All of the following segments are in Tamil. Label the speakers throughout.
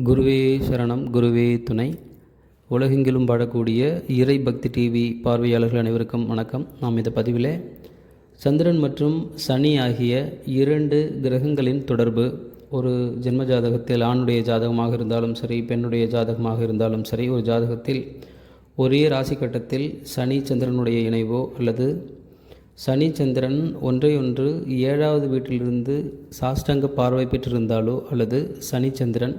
Speaker 1: குருவே சரணம், குருவே துணை. உலகெங்கிலும் பாடக்கூடிய இறை பக்தி டிவி பார்வையாளர்கள் அனைவருக்கும் வணக்கம். நாம் இந்த பதிவில் சந்திரன் மற்றும் சனி ஆகிய இரண்டு கிரகங்களின் தொடர்பு ஒரு ஜென்ம ஜாதகத்தில் ஆணுடைய ஜாதகமாக இருந்தாலும் சரி, பெண்ணுடைய ஜாதகமாக இருந்தாலும் சரி, ஒரு ஜாதகத்தில் ஒரே ராசி கட்டத்தில் சனி சந்திரனுடைய இணைவோ அல்லது சனி சந்திரன் ஒன்றையொன்று 7வது வீட்டிலிருந்து சாஷ்டாங்க பார்வை பெற்றிருந்தாலோ அல்லது சனி சந்திரன்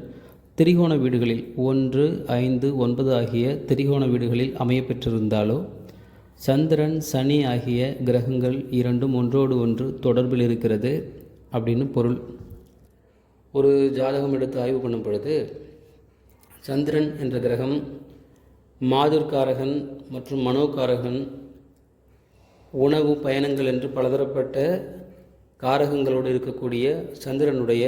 Speaker 1: திரிகோண வீடுகளில் 1, 5, 9 ஆகிய திரிகோண வீடுகளில் அமைய பெற்றிருந்தாலோ சந்திரன் சனி ஆகிய கிரகங்கள் இரண்டும் ஒன்றோடு ஒன்று தொடர்பில் இருக்கிறது அப்படின்னு பொருள். ஒரு ஜாதகம் எடுத்து ஆய்வு பண்ணும் பொழுது சந்திரன் என்ற கிரகம் மாதுர்காரகன் மற்றும் மனோகாரகன், உணவு, பயணங்கள் என்று பலதரப்பட்ட காரகங்களோடு இருக்கக்கூடிய சந்திரனுடைய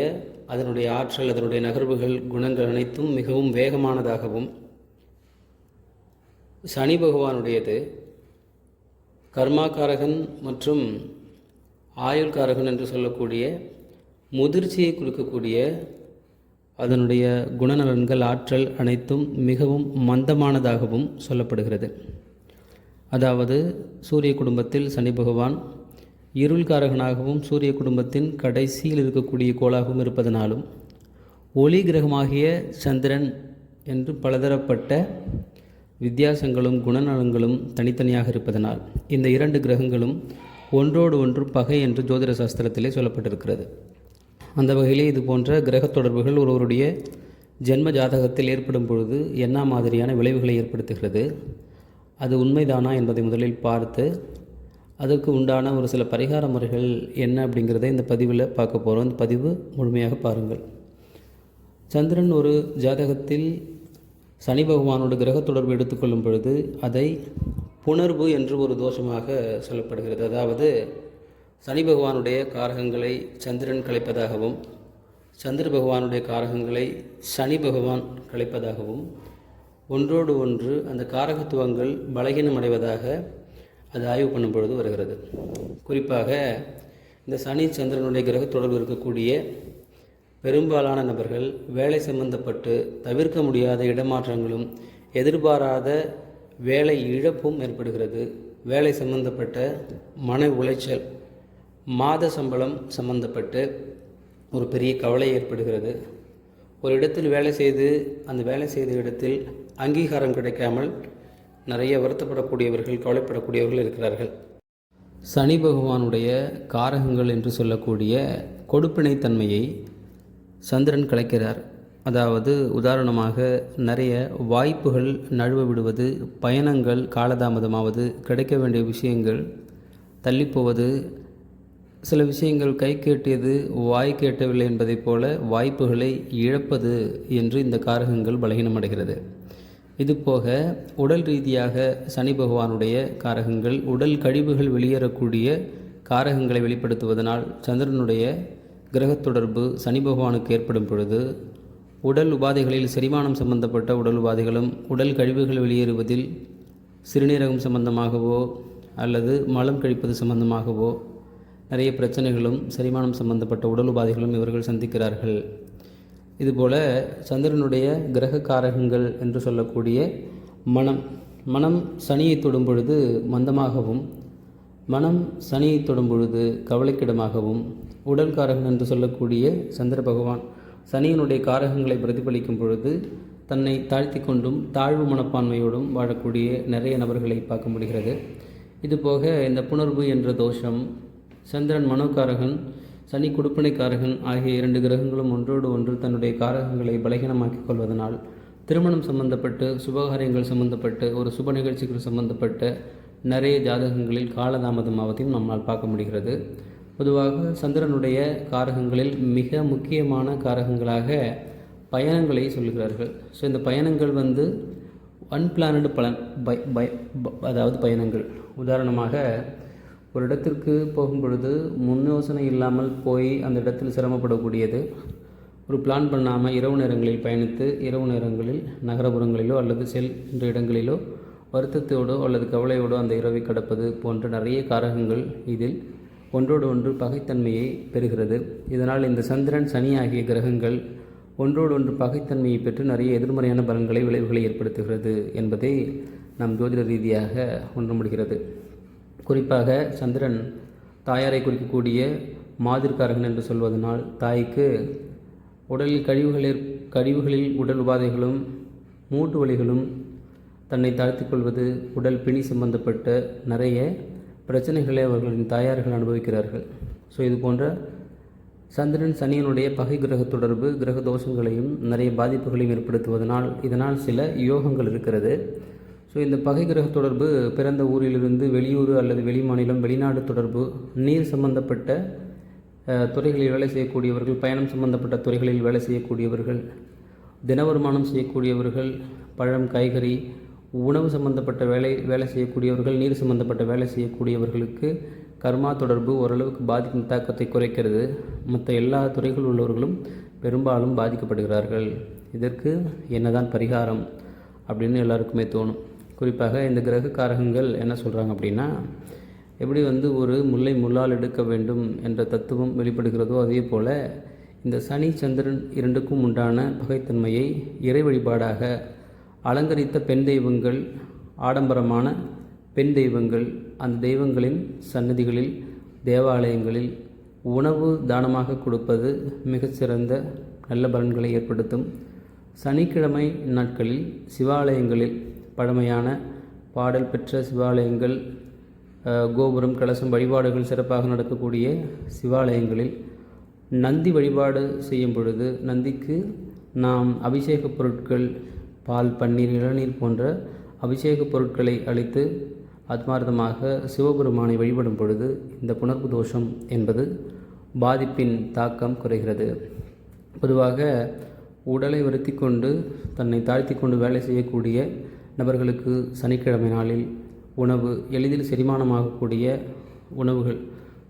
Speaker 1: அதனுடைய ஆற்றல், அதனுடைய நகர்வுகள், குணங்கள் அனைத்தும் மிகவும் வேகமானதாகவும், சனி பகவானுடையது கர்மாகாரகன் மற்றும் ஆயுள்காரகன் என்று சொல்லக்கூடிய முதிர்ச்சியை கொடுக்கக்கூடிய அதனுடைய குணநலன்கள், ஆற்றல் அனைத்தும் மிகவும் மந்தமானதாகவும் சொல்லப்படுகிறது. அதாவது சூரிய குடும்பத்தில் சனி பகவான் இருள்காரகனாகவும் சூரிய குடும்பத்தின் கடைசியில் இருக்கக்கூடிய கோளாகவும் இருப்பதனாலும், ஒளி கிரகமாகிய சந்திரன் என்று பலதரப்பட்ட வித்தியாசங்களும் குணநலன்களும் தனித்தனியாக இருப்பதனால் இந்த இரண்டு கிரகங்களும் ஒன்றோடு ஒன்று பகை என்று ஜோதிட சாஸ்திரத்திலே சொல்லப்பட்டிருக்கிறது. அந்த வகையிலே இது போன்ற கிரக தொடர்புகள் ஒருவருடைய ஜென்ம ஜாதகத்தில் ஏற்படும் பொழுது என்ன மாதிரியான விளைவுகளை ஏற்படுத்துகிறது, அது உண்மைதானா என்பதை முதலில் பார்த்து அதற்கு உண்டான ஒரு சில பரிகார முறைகள் என்ன அப்படிங்கிறத இந்த பதிவில் பார்க்க போகிறோம். இந்த பதிவு முழுமையாக பாருங்கள். சந்திரன் ஒரு ஜாதகத்தில் சனி பகவானோட கிரக தொடர்பு எடுத்துக்கொள்ளும் பொழுது அதை புணர்வு என்று ஒரு தோஷமாக சொல்லப்படுகிறது. அதாவது சனி பகவானுடைய காரகங்களை சந்திரன் கலைப்பதாகவும், சந்திர பகவானுடைய காரகங்களை சனி பகவான் கலைப்பதாகவும், ஒன்றோடு ஒன்று அந்த காரகத்துவங்கள் பலகீனம் அடைவதாக அது ஆய்வு பண்ணும் பொழுது வருகிறது. குறிப்பாக இந்த சனி சந்திரனுடைய கிரக தொடர்பு இருக்கக்கூடிய பெரும்பாலான நபர்கள் வேலை சம்பந்தப்பட்டு தவிர்க்க முடியாத இடமாற்றங்களும் எதிர்பாராத வேலை இழப்பும் ஏற்படுகிறது. வேலை சம்பந்தப்பட்ட மன உளைச்சல், மாத சம்பளம் சம்பந்தப்பட்டு ஒரு பெரிய கவலை ஏற்படுகிறது. ஒரு இடத்தில் வேலை செய்து அந்த வேலை செய்த இடத்தில் அங்கீகாரம் கிடைக்காமல் நிறைய வருத்தப்படக்கூடியவர்கள், கவலைப்படக்கூடியவர்கள் இருக்கிறார்கள். சனி பகவானுடைய காரகங்கள் என்று சொல்லக்கூடிய கொடுப்பினைத்தன்மையை சந்திரன் கலைக்கிறார். அதாவது உதாரணமாக நிறைய வாய்ப்புகள் நழுவ விடுவது, பயணங்கள் காலதாமதமாவது, கிடைக்க வேண்டிய விஷயங்கள் தள்ளிப்போவது, சில விஷயங்கள் கை கேட்டியது வாய் கேட்டவில்லை என்பதைப் போல வாய்ப்புகளை இழப்பது என்று இந்த காரகங்கள் பலகீனமடைகிறது. இதுபோக உடல் ரீதியாக சனி பகவானுடைய காரகங்கள் உடல் கழிவுகள் வெளியேறக்கூடிய காரகங்களை வெளிப்படுத்துவதனால் சந்திரனுடைய கிரக தொடர்பு சனி பகவானுக்கு ஏற்படும் பொழுது உடல் உபாதைகளில் செரிமானம் சம்பந்தப்பட்ட உடல் உபாதைகளும், உடல் கழிவுகள் வெளியேறுவதில் சிறுநீரகம் சம்பந்தமாகவோ அல்லது மலம் கழிப்பது சம்பந்தமாகவோ நிறைய பிரச்சனைகளும், செரிமானம் சம்பந்தப்பட்ட உடல் உபாதைகளும் இவர்கள் சந்திக்கிறார்கள். இதுபோல் சந்திரனுடைய கிரக காரகங்கள் என்று சொல்லக்கூடிய மனம் சனியை தொடும் பொழுது மந்தமாகவும், மனம் சனியை தொடும் பொழுது கவலைக்கிடமாகவும், உடல் காரகன் என்று சொல்லக்கூடிய சந்திர பகவான் சனியினுடைய காரகங்களை பிரதிபலிக்கும் பொழுது தன்னை தாழ்த்தி கொண்டும் தாழ்வு மனப்பான்மையோடும் வாழக்கூடிய நிறைய நபர்களை பார்க்க முடிகிறது. இதுபோக இந்த புணர்வு என்ற தோஷம், சந்திரன் மனோகாரகன், சனி கொடுப்பினைக்காரகன் ஆகிய இரண்டு கிரகங்களும் ஒன்றோடு ஒன்று தன்னுடைய காரகங்களை பலகீனமாக்கிக் கொள்வதனால் திருமணம் சம்பந்தப்பட்டு, சுபகாரியங்கள் சம்பந்தப்பட்டு, ஒரு சுப நிகழ்ச்சிகள் சம்பந்தப்பட்ட நிறைய ஜாதகங்களில் காலதாமதமாவதையும் நம்மால் பார்க்க முடிகிறது. பொதுவாக சந்திரனுடைய காரகங்களில் மிக முக்கியமான காரகங்களாக பயணங்களை சொல்கிறார்கள். ஸோ இந்த பயணங்கள் அன்பிளானடு அதாவது பயணங்கள். உதாரணமாக ஒரு இடத்திற்கு போகும் பொழுது முன் யோசனை இல்லாமல் போய் அந்த இடத்தில் சிரமப்படக்கூடியது, ஒரு பிளான் பண்ணாமல் இரவு நேரங்களில் பயணித்து இரவு நேரங்களில் நகரப்புறங்களிலோ அல்லது செல்கின்ற இடங்களிலோ வருத்தத்தோடோ அல்லது கவலையோடோ அந்த இரவை கடப்பது போன்ற நிறைய காரகங்கள் இதில் ஒன்றோடு ஒன்று பகைத்தன்மையை பெறுகிறது. இதனால் இந்த சந்திரன் சனி ஆகிய கிரகங்கள் ஒன்றோடு ஒன்று பகைத்தன்மையை பெற்று நிறைய எதிர்மறையான விளைவுகளை ஏற்படுத்துகிறது என்பதை நாம் ஜோதிட ரீதியாக உணர முடிகிறது. குறிப்பாக சந்திரன் தாயாரை குறிக்கக்கூடிய மாதிர்காரகன் என்று சொல்வதனால் தாய்க்கு உடலில் கழிவுகளில் உடல் உபாதைகளும் மூட்டு வலிகளும் தன்னை தாழ்த்தி கொள்வது, உடல் பிணி சம்பந்தப்பட்ட நிறைய பிரச்சனைகளை அவர்களின் தாயார்கள் அனுபவிக்கிறார்கள். ஸோ இது போன்ற சந்திரன் சனியனுடைய பகை கிரக தொடர்பு கிரக தோஷங்களையும் நிறைய பாதிப்புகளையும் ஏற்படுத்துவதனால் இதனால் சில யோகங்கள் இருக்கிறது. ஸோ இந்த பகை கிரக தொடர்பு பிறந்த ஊரிலிருந்து வெளியூர் அல்லது வெளிமாநிலம் வெளிநாடு தொடர்பு, நீர் சம்பந்தப்பட்ட துறைகளில் வேலை செய்யக்கூடியவர்கள், பயணம் சம்பந்தப்பட்ட துறைகளில் வேலை செய்யக்கூடியவர்கள், தின வருமானம் செய்யக்கூடியவர்கள், பழம் காய்கறி உணவு சம்பந்தப்பட்ட வேலை செய்யக்கூடியவர்கள், நீர் சம்பந்தப்பட்ட வேலை செய்யக்கூடியவர்களுக்கு கர்மா தொடர்பு ஓரளவுக்கு பாதிக்கும் தாக்கத்தை குறைக்கிறது. மற்ற எல்லா துறைகள் உள்ளவர்களும் பெரும்பாலும் பாதிக்கப்படுகிறார்கள். இதற்கு என்னதான் பரிகாரம் அப்படின்னு எல்லாருக்குமே தோணும். குறிப்பாக இந்த கிரக காரகங்கள் என்ன சொல்கிறாங்க அப்படின்னா, எப்படி ஒரு முல்லை முள்ளால் எடுக்க வேண்டும் என்ற தத்துவம் வெளிப்படுகிறதோ அதே போல் இந்த சனி சந்திரன் இரண்டுக்கும் உண்டான பகைத்தன்மையை இறை வழிபாடாக அலங்கரித்த பெண் தெய்வங்கள், ஆடம்பரமான பெண் தெய்வங்கள், அந்த தெய்வங்களின் சன்னதிகளில் தேவாலயங்களில் உணவு தானமாக கொடுப்பது மிகச்சிறந்த நல்ல பலன்களை ஏற்படுத்தும். சனிக்கிழமை நாட்களில் சிவாலயங்களில் பழமையான பாடல் பெற்ற சிவாலயங்கள், கோபுரம் கலசம் வழிபாடுகள் சிறப்பாக நடக்கக்கூடிய சிவாலயங்களில் நந்தி வழிபாடு செய்யும் பொழுது நந்திக்கு நாம் அபிஷேக பொருட்கள், பால், பன்னீர், இளநீர் போன்ற அபிஷேக பொருட்களை அளித்து ஆத்மார்த்தமாக சிவபெருமானை வழிபடும் பொழுது இந்த புணர்வு தோஷம் என்பது பாதிப்பின் தாக்கம் குறைகிறது. பொதுவாக உடலை வருத்தி கொண்டு தன்னை தாழ்த்தி கொண்டு வேலை செய்யக்கூடிய நபர்களுக்கு சனிக்கிழமை நாளில் உணவு எளிதில் செரிமானமாகக்கூடிய உணவுகள்,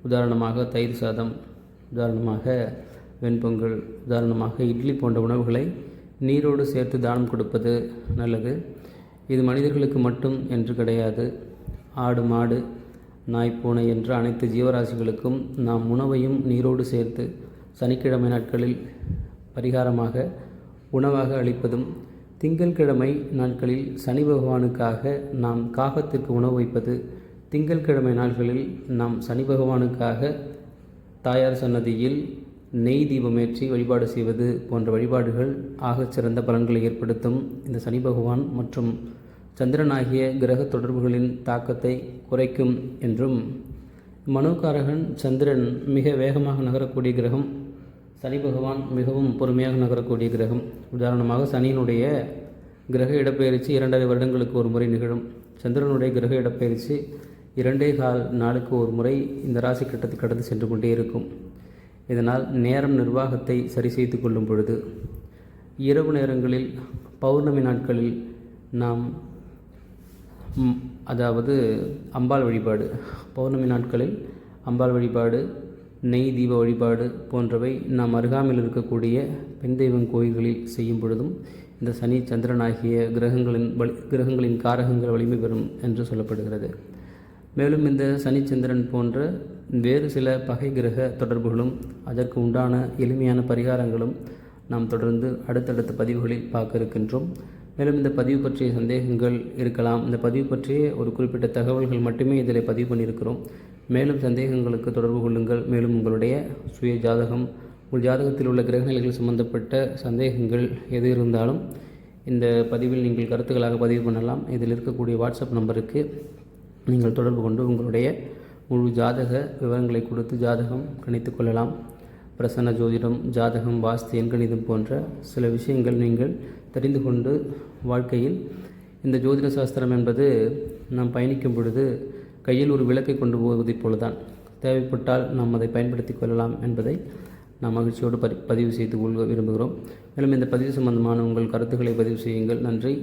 Speaker 1: உதாரணமாக தயிர் சாதம், உதாரணமாக வெண்பொங்கல், உதாரணமாக இட்லி போன்ற உணவுகளை நீரோடு சேர்த்து தானம் கொடுப்பது நல்லது. இது மனிதர்களுக்கு மட்டும் என்று கிடையாது. ஆடு, மாடு, நாய், பூனை என்ற அனைத்து ஜீவராசிகளுக்கும் நாம் உணவையும் நீரோடு சேர்த்து சனிக்கிழமை நாட்களில் பரிகாரமாக உணவாக அளிப்பதும், திங்கள்கிழமை நாட்களில் சனி பகவானுக்காக நாம் காகத்திற்கு உணவு வைப்பது, திங்கள்கிழமை நாட்களில் நாம் சனி பகவானுக்காக தாயார் சன்னதியில் நெய் தீபமேற்றி வழிபாடு செய்வது போன்ற வழிபாடுகள் ஆகச்சிறந்த பலன்களை ஏற்படுத்தும். இந்த சனி பகவான் மற்றும் சந்திரனாகிய கிரக தொடர்புகளின் தாக்கத்தை குறைக்கும் என்றும், மனோகாரகன் சந்திரன் மிக வேகமாக நகரக்கூடிய கிரகம், சனி பகவான் மிகவும் பொறுமையாக நகரக்கூடிய கிரகம். உதாரணமாக சனியினுடைய கிரக இடப்பெயர்ச்சி 2.5 வருடங்களுக்கு ஒரு முறை நிகழும். சந்திரனுடைய கிரக இடப்பெயர்ச்சி 2.25 நாளுக்கு ஒரு முறை இந்த ராசி கட்டத்தை கடந்து சென்று கொண்டே இருக்கும். இதனால் நேரம் நிர்வாகத்தை சரி செய்து கொள்ளும் பொழுது இரவு நேரங்களில் பௌர்ணமி நாட்களில் நாம் அதாவது அம்பாள் வழிபாடு, பௌர்ணமி நாட்களில் அம்பாள் வழிபாடு, நெய் தீப வழிபாடு போன்றவை நாம் அருகாமையில் இருக்கக்கூடிய பெண் தெய்வம் கோயில்களில் செய்யும் பொழுதும் இந்த சனி சந்திரன் ஆகிய கிரகங்களின் காரகங்கள் வலிமை பெறும் என்று சொல்லப்படுகிறது. மேலும் இந்த சனிச்சந்திரன் போன்ற வேறு சில பகை கிரக தொடர்புகளும் அதற்கு உண்டான எளிமையான பரிகாரங்களும் நாம் தொடர்ந்து அடுத்தடுத்த பதிவுகளில் பார்க்க இருக்கின்றோம். மேலும் இந்த பதிவு பற்றிய சந்தேகங்கள் இருக்கலாம். இந்த பதிவு பற்றிய ஒரு குறிப்பிட்ட தகவல்கள் மட்டுமே இதில் பதிவு பண்ணியிருக்கிறோம். மேலும் சந்தேகங்களுக்கு தொடர்பு கொள்ளுங்கள். மேலும் உங்களுடைய சுய ஜாதகம், உங்கள் ஜாதகத்தில் உள்ள கிரகநிலைகள் சம்பந்தப்பட்ட சந்தேகங்கள் எது இருந்தாலும் இந்த பதிவில் நீங்கள் கருத்துக்களாக பதிவு பண்ணலாம். இதில் இருக்கக்கூடிய வாட்ஸ்அப் நம்பருக்கு நீங்கள் தொடர்பு கொண்டு உங்களுடைய முழு ஜாதக விவரங்களை கொடுத்து ஜாதகம் கணித்து கொள்ளலாம். பிரசன்ன ஜோதிடம், ஜாதகம், வாஸ்து, எண்கணிதம் போன்ற சில விஷயங்கள் நீங்கள் தெரிந்து கொண்டு வாழ்க்கையில் இந்த ஜோதிட சாஸ்திரம் என்பது நாம் பயணிக்கும் பொழுது கையில் ஒரு விளக்கை கொண்டு போவதைப் போலதான். தேவைப்பட்டால் நாம் அதை பயன்படுத்தி கொள்ளலாம் என்பதை நாம் மகிழ்ச்சியோடு பதிவு செய்து கொள்ள விரும்புகிறோம். மேலும் இந்த பதிவு சம்பந்தமான உங்கள் கருத்துக்களை பதிவு செய்யுங்கள். நன்றி.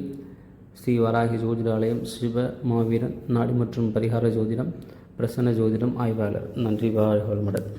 Speaker 1: ஸ்ரீ வராகி ஜோதிட ஆலயம், சிவ மாவீரன், நாடி மற்றும் பரிகார ஜோதிடம், பிரசன்ன ஜோதிடம் ஆய்வாளர். நன்றி. வாழ்க வளமுடன்.